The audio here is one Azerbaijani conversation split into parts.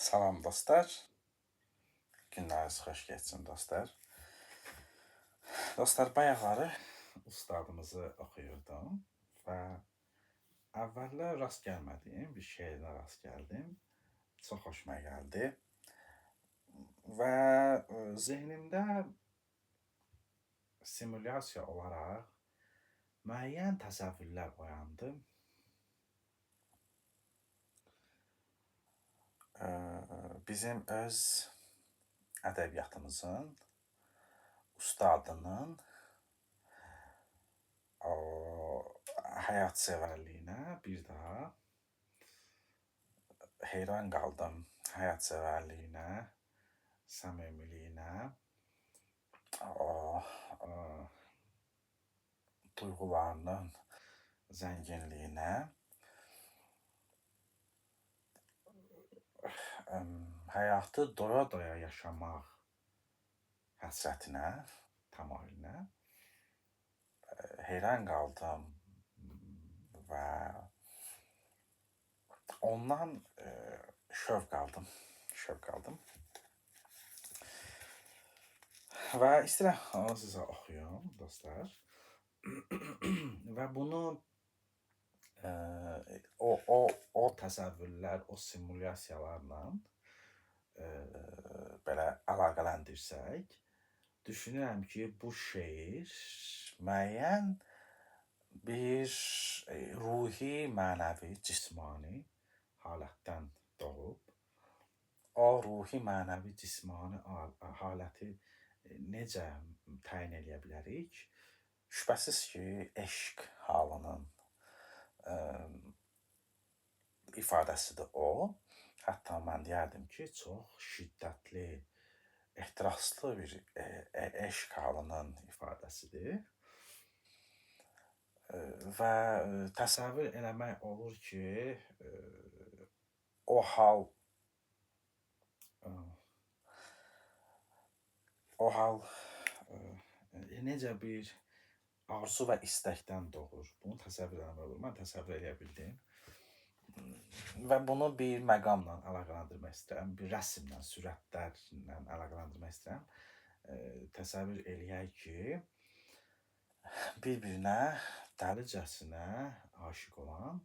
Salam dostlar. Günləriniz xoş geçsin dostlar. Dostlar, bayaqları ustadımızı oxuyurdum və əvvəllər rast gəlmədiyim bir şeirinə rast gəldim. Çox xoşuma gəldi və zehnimdə simulyasiya olaraq müəyyən təsəvvürlər oyandı. Bizim öz ədəbiyyatımızın ustadının o həyatsevərliyinə bir daha heyran qaldım. Həyatsevərliyinə, səmimiliyinə, o duyğularının zənginliyinə, həyatı doya-doya yaşamaq həsrətinə, təmayülünə heyran qaldım və ondan şövq aldım. Və istəyirəm onu sizə oxuyum, dostlar. Və bunu o təsəvvürlər, o simulyasiyalarla belə əlaqələndirsək, düşünürəm ki, bu şeir müəyyən bir ruhi, mənəvi, cismani halətdən doğub. O ruhi, mənəvi, cismani haləti necə təyin edə bilərik? Şübhəsiz ki, eşq halının ifadəsidir o. Hətta mən deyərdim ki, çox şiddətli, ehtiraslı bir eşq halının ifadəsidir. Və təsəvvür eləmək olur ki, o hal necə bir arzu və istəkdən doğur. Bunu təsəvvür eləmək olur. Mən təsəvvür eləyə bildim. Və bunu bir məqamla əlaqələndirmək istəyirəm. Bir rəsmlə, sürətlərlə əlaqələndirmək istəyirəm. Təsəvvür eləyək ki, bir-birinə dəlicəsinə aşiq olan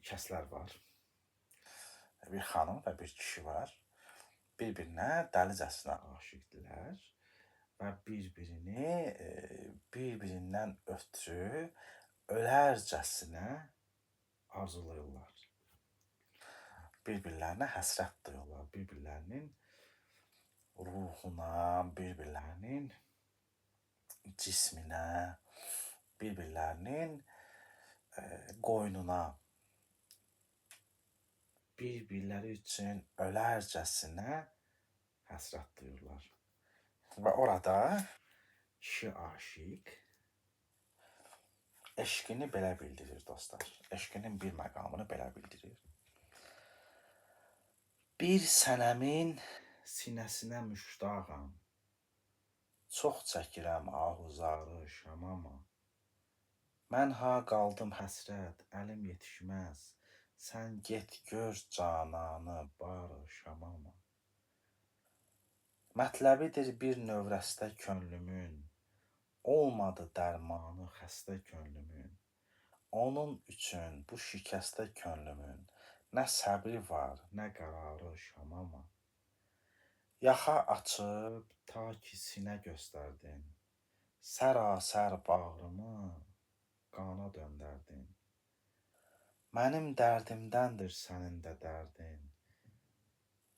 kəslər var. Bir xanım və bir kişi var. Bir-birinə dəlicəsinə aşiqdirlər və bir-birindən ötrü ölərcəsinə arzulayırlar. Bir-birlərinə həsrət duyurlar. Bir-birlərinin ruhuna, bir-birlərinin cisminə, bir-birlərinin qoynuna, bir-birləri üçün ölərcəsinə həsrət duyurlar. Və orada kişi aşiq eşqini belə bildirir, dostlar. Eşqinin bir məqamını belə bildirir. Bir sənəmin sinəsinə müştaqam, çox çəkirəm ahuzarı şamama. Mən ha qaldım həsrət, əlim yetişməz, sən get gör cananı barı şamama. Mətləbidir bir növrəstə könlümün, olmadı dərmanı xəstə könlümün. Onun üçün bu şikəstə könlümün nə səbri var, nə qərarı şamama. Yaxa açıb ta ki sinə göstərdin, sərasər bağrımı qana döndərdin. Mənim dərdimdəndir sənin də dərdin,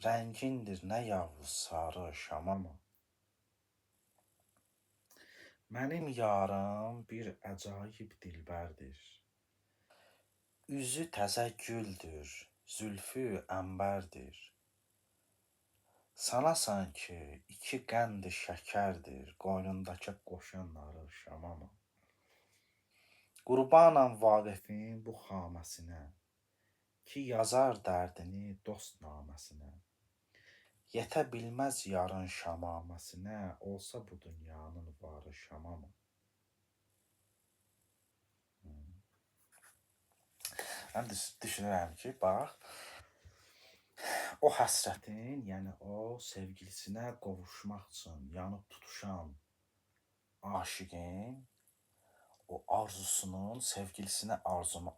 rəngindir nə yavru sarı şamama. Mənim yarım bir əcaib dilbərdir, üzü təzə güldür, zülfü əmbərdir. Sanasan ki, iki qənd-i şəkərdir, qoynundakı qoşa narı şamama. Qurbanam Vaqifin bu xaməsinə, ki yazar dərdini dost naməsinə. Yetə bilməz yarın şamaməsinə, olsa bu dünyanın varı şamama. Mən düşünürəm ki, bax, o həsrətin, yəni o sevgilisinə qovuşmaq üçün yanıb tutuşan aşiqin o arzusunun sevgilisinə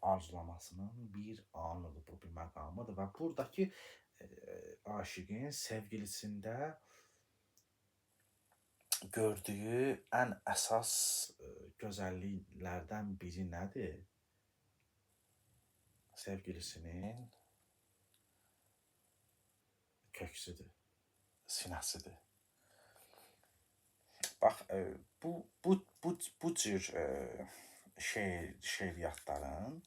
arzulamasının bir anıdır bu, bir məqamıdır və buradakı aşiqin sevgilisində gördüyü ən əsas gözəlliklərdən biri nədir? Sevgilisinin köksüdür, sinəsidir. Bax, bu cür şeiriyyatların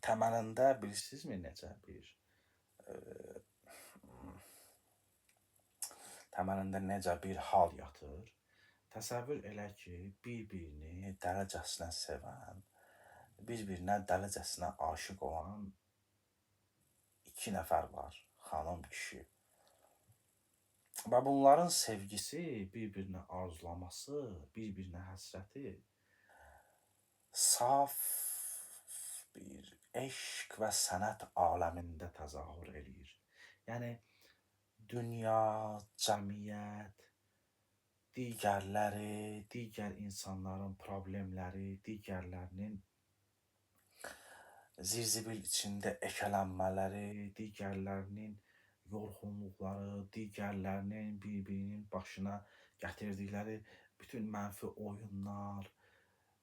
təməlində bilirsinizmi necə bir təməlində necə bir hal yatır? Təsəvvür elə ki, bir-birini dəlicəsinə sevən, bir-birinə dəlicəsinə aşiq olan iki nəfər var, xanım, kişi. Və bunların sevgisi, bir-birinə arzulaması, bir-birinə həsrəti saf bir eşq və sənət aləmində təzahür eləyir. Yəni, dünya, cəmiyyət, digərləri, digər insanların problemləri, digərlərinin zirzibil içində eşələnmələri, digərlərinin yorğunluqları, digərlərinin bir-birinin başına gətirdikləri bütün mənfi oyunlar,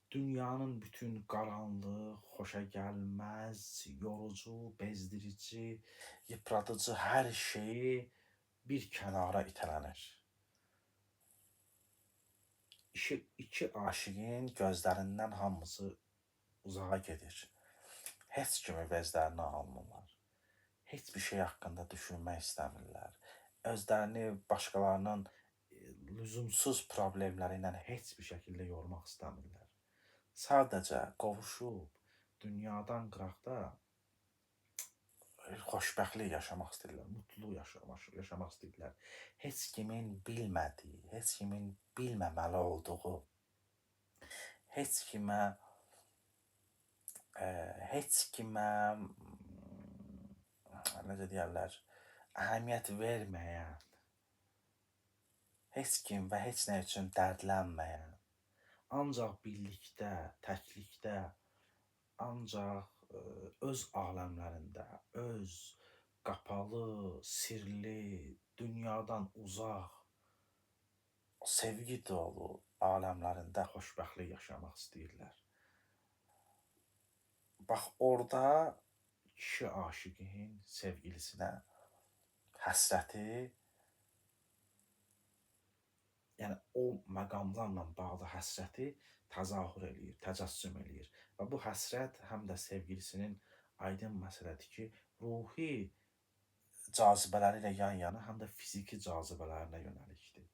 dünyanın bütün qaranlıq, xoşagəlməz, yorucu, bezdirici, yıpradıcı hər şeyi bir kənara itələnir. İki aşiqin gözlərindən hamısı uzağa gedir. Heç kimi veclərinə almırlar. Heç bir şey haqqında düşünmək istəmirlər. Özlərini başqalarının lüzumsuz problemləri ilə heç bir şəkildə yormaq istəmirlər. Sadəcə qovuşub dünyadan qıraqda xoşbəxtlik yaşamaq istəyirlər, mutlu yaşamaq istəyirlər. Heç kimin bilmədiyi, heç kimin bilməməli olduğu, heç kimə necə deyərlər, əhəmiyyət verməyən, heç kim və heç nə üçün dərdlənməyən, ancaq birlikdə, təklikdə, ancaq öz aləmlərində, öz qapalı, sirli, dünyadan uzaq, sevgi dolu aləmlərində xoşbəxtlik yaşamaq istəyirlər. Bax, orada kişi aşiqin sevgilisinə həsrəti, yəni o məqamlarla bağlı həsrəti təzahür eləyir, təcəssüm eləyir. Və bu həsrət həm də sevgilisinin aydın məsələdir ki, ruhi cazibələri ilə yan-yana, həm də fiziki cazibələrinə yönəlikdir.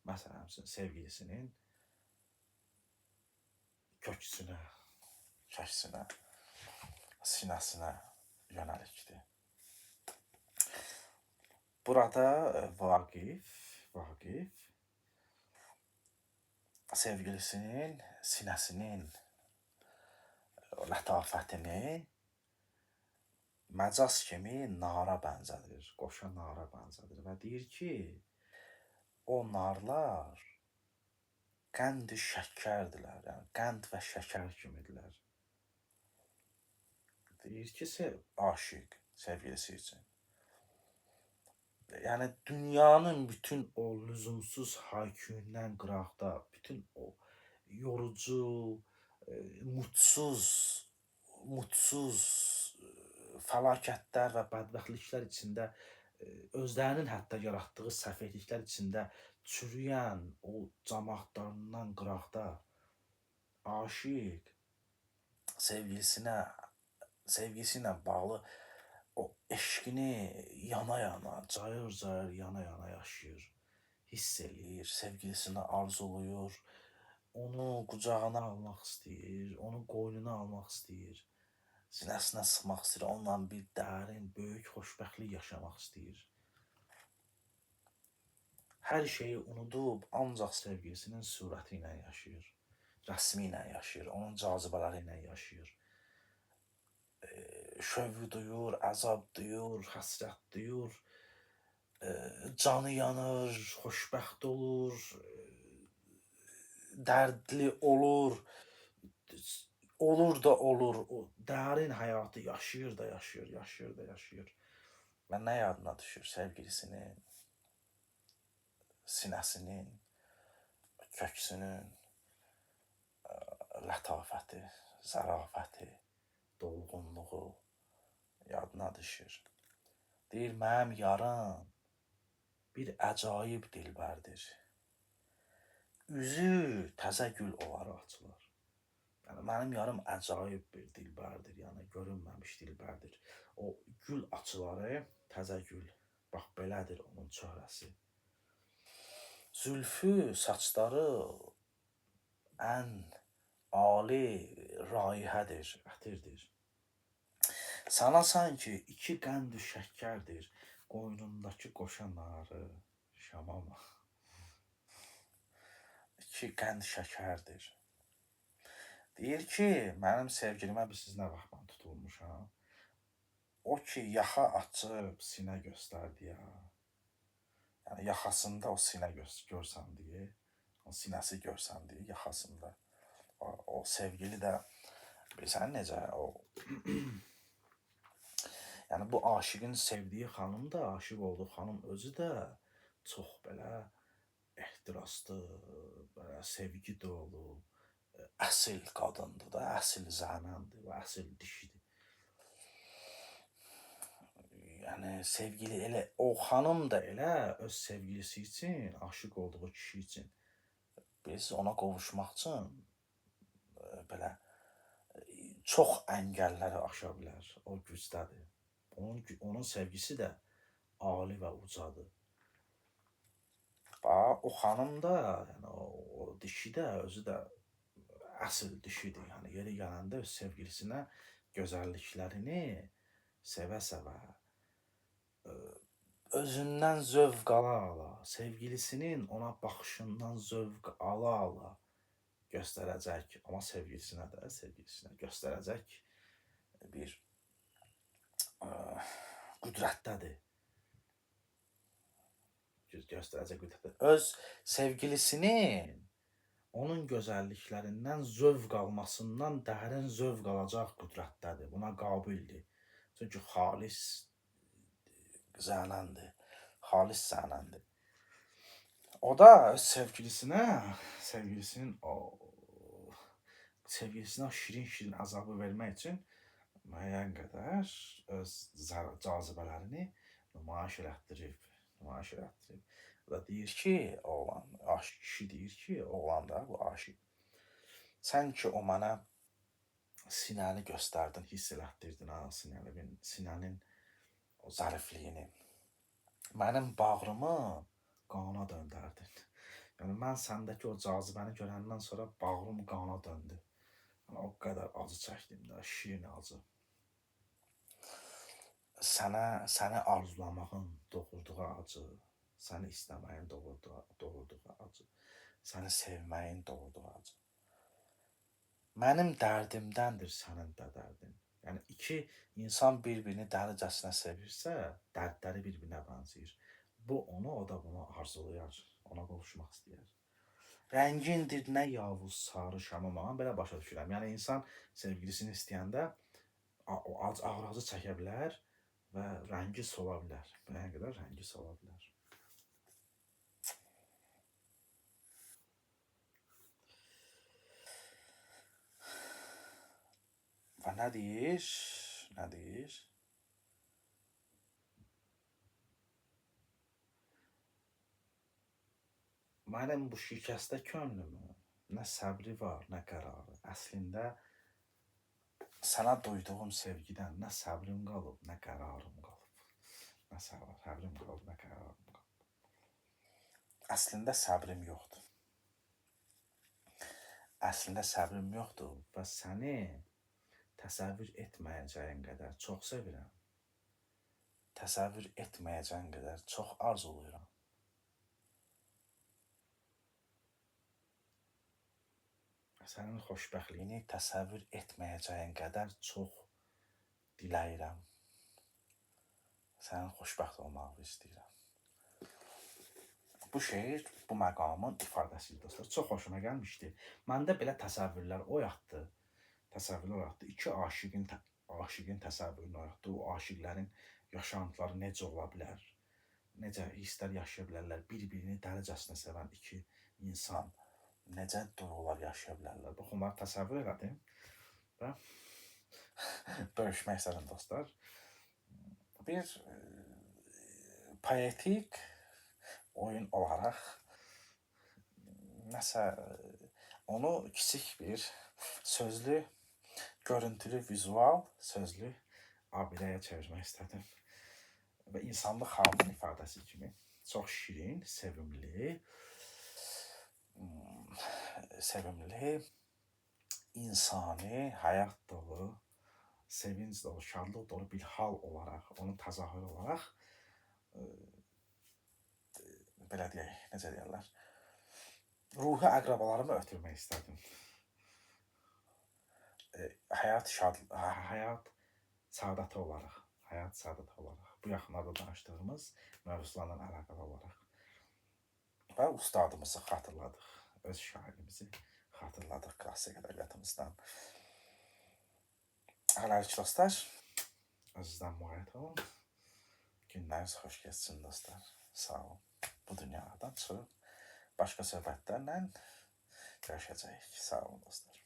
Məsələn, sevgilisinin köksünə, kəksinə, sinəsinə yönəlikdir. Burada Vaqif sevgilisinin sinəsinin lətafətini məcaz kimi nara bənzədir, qoşa nara bənzədir və deyir ki, o narlar qənd-i şəkərdirlər, yəni qənd və şəkər kimidirlər. Deyir ki, aşiq sevgilisi üçün. Yəni, dünyanın bütün o lüzumsuz hayküyündən qıraqda, bütün o yorucu, mutsuz fəlakətlər və bədbəxtliklər içində, özlərinin hətta yaratdığı səfehliklər içində çürüyən o camaatlarından qıraqda aşiq sevgisi ilə bağlı o eşqini yana-yana, cayır-cayır yana-yana yaşayır, hiss eləyir, sevgilisini arzuluyur, onu qucağına almaq istəyir, onu qoynuna almaq istəyir, sinəsinə sıxmaq istəyir, onunla bir dərin, böyük xoşbəxtlik yaşamaq istəyir. Hər şeyi unudub, ancaq sevgilisinin surəti ilə yaşayır, rəsmi ilə yaşayır, onun cazibələri ilə yaşayır. kövü duyur, əzab duyur, həsrət duyur, canı yanır, xoşbəxt olur, dərdli olur, olur da olur, o dərin həyatı yaşayır da yaşayır, yaşayır da yaşayır. Və nə yadına düşür? Sevgilisinin, sinəsinin, köksünün lətafəti, zərafəti, dolğunluğu yadına düşür. Deyir, mənim yarım bir əcaib dilbərdir. Üzü təzə gül olar açılar. Yəni, mənim yarım əcaib bir dilbərdir, yəni görünməmiş dilbərdir. O gül açıları, təzə gül, bax belədir onun çöhrəsi. Zülfü, saçları ən ali raihədir, ətirdir. Sana sanki 2 qənd-ü şəkkərdir, qoynundakı qoşa narı, şamama. 2 qənd şəkərdir. Deyir ki, mənim sevgilimə siz nə vaxt mən tutulmuşam? O ki, yaxa açıb sinə göstərdi ya. Yəni, yaxasında o sinə görsən deyə, o sinəsi görsən deyə, yaxasında. O sevgili də, bilirsən necə, o... Yəni, bu aşıqın sevdiyi xanım da, aşıq olduğu xanım özü də çox belə ehtiraslı, belə sevgi dolu, əsil qadındır da, əsil zənəndir və əsil dişidir. Yəni, sevgili elə, o xanım da elə öz sevgilisi üçün, aşıq olduğu kişi üçün, biz ona qovuşmaq üçün belə çox əngəlləri aşa bilər, o gücdədir. Onun sevgisi də ali və ucadır. O xanım da, yəni, o dişi də, özü də əsl dişidir. Yəni, yeri gələndə öz sevgilisinə gözəlliklərini sevə-sevə, özündən zövq ala-ala, sevgilisinin ona baxışından zövq ala-ala göstərəcək, amma sevgilisinə göstərəcək bir qüdrətdədir. Göstərəcək qüdrətdədir. Öz sevgilisinin onun gözəlliklərindən zövq almasından dərin zövq alacaq qüdrətdədir. Buna qabildir. Çünki xalis zənəndir. Xalis zənəndir. O da öz sevgilisinin şirin-şirin əzabı vermək üçün müəyyən qədər öz cazibələrini nümayiş elətdirib. Və deyir ki, oğlan, aşıq kişi deyir ki, oğlan da, bu aşıq, sən ki o mənə sinəni göstərdin, hiss elətdirdin, sinənin o zərifliyini, mənim bağrımı qana döndərdin. Yəni, mən səndəki o cazibəni görəndən sonra bağrım qana döndü. O qədər acı çəkdim də, şirin acı. Səni arzulamağın doğurduğu acı, səni istəməyin doğurduğu acı, səni sevməyin doğurduğu acı. Mənim dərdimdəndir sənin də dərdin. Yəni, 2 insan bir-birini dəlicəsinə sevirsə, dərdləri bir-birinə bənzəyir. Bu onu, o da bunu arzulayar, ona qovuşmaq istəyər. Rəngindir nə yavuz sarı şamama, belə başa düşürəm. Yəni, insan sevgilisini istəyəndə ağır acı çəkə bilər və rəngi sola bilər. Müəyyən qədər rəngi sola bilər. Və nə deyir? Nə deyir? Mənim bu şikəstə könlümün nə səbri var, nə qərarı. Əslində, sənə duyduğum sevgidən nə səbrim qalıb, nə qərarım qalıb. Nə səbrim qalıb, nə qərarım qalıb. Əslində səbrim yoxdur. Əslində səbrim yoxdur və səni təsəvvür etməyəcəyin qədər çox sevirəm. Təsəvvür etməyəcəyin qədər çox arzuluyuram. Sənin xoşbəxtliyini təsəvvür etməyəcəyin qədər çox diləyirəm. Sənin xoşbəxt olmağını istəyirəm. Bu şeir bu məqamın ifadəsidir dostlar. Çox xoşuma gəlmişdi. Məndə belə təsəvvürlər oyatdı. İki aşiqin təsəvvürünü oyatdı. O aşiqlərin yaşantıları necə ola bilər? Necə hisslər yaşaya bilərlər? Bir-birini dəlicəsinə sevən iki insan necə duyğular yaşaya bilərlər? Bax, onları təsəvvür elədim və bölüşmək istədim dostlar. Bir poetik oyun olaraq nəsə onu kiçik bir sözlü, görüntülü, vizual sözlü abidəyə çevirmək istədim. Və insanlıq halının ifadəsi kimi çox şirin, sevimli, insani, həyat dolu, sevinç dolu, şadlıq dolu bir hal olaraq, onun təzahürü olaraq belə deyək, necə deyərlər, ruhi əqrabalarımı ötürmək istədim. Həyat səadəti olaraq, bu yaxınlarda danışdığımız mövzularla əlaqəli olaraq və ustadımızı xatırladıq, öz şairimizi xatırladıq klassik ədəbiyyatımızdan. Hələlik dostlar, özünüzdən müğayət olun. Günləriniz xoş geçsin dostlar. Sağ olun. Bu dünyadan çıxıb başqa söhbətlərlə görüşəcəyik. Sağ olun dostlar.